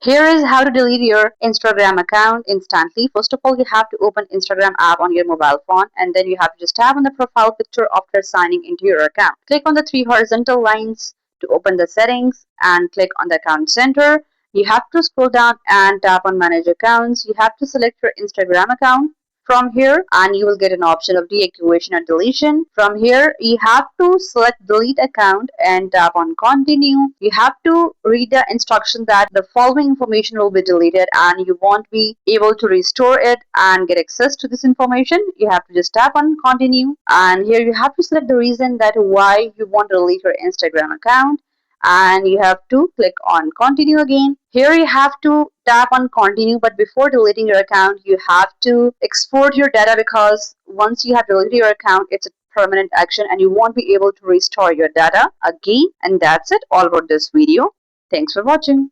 Here is how to delete your Instagram account instantly. First of all, you have to open Instagram app on your mobile phone, and then you have to just tap on the profile picture after signing into your account. Click on the three horizontal lines to open the settings and click on the account center. You have to scroll down and tap on manage accounts. You have to select your Instagram account from here, and you will get an option of deactivation or deletion. From here you have to select delete account and tap on continue. You have to read the instruction that the following information will be deleted and you won't be able to restore it and get access to this information. You have to just tap on continue, and here you have to select the reason that why you want to delete your Instagram account, and you have to click on continue again. Here you have to tap on continue, but before deleting your account you have to export your data, because once you have deleted your account it's a permanent action and you won't be able to restore your data again. And that's it all about this video. Thanks for watching.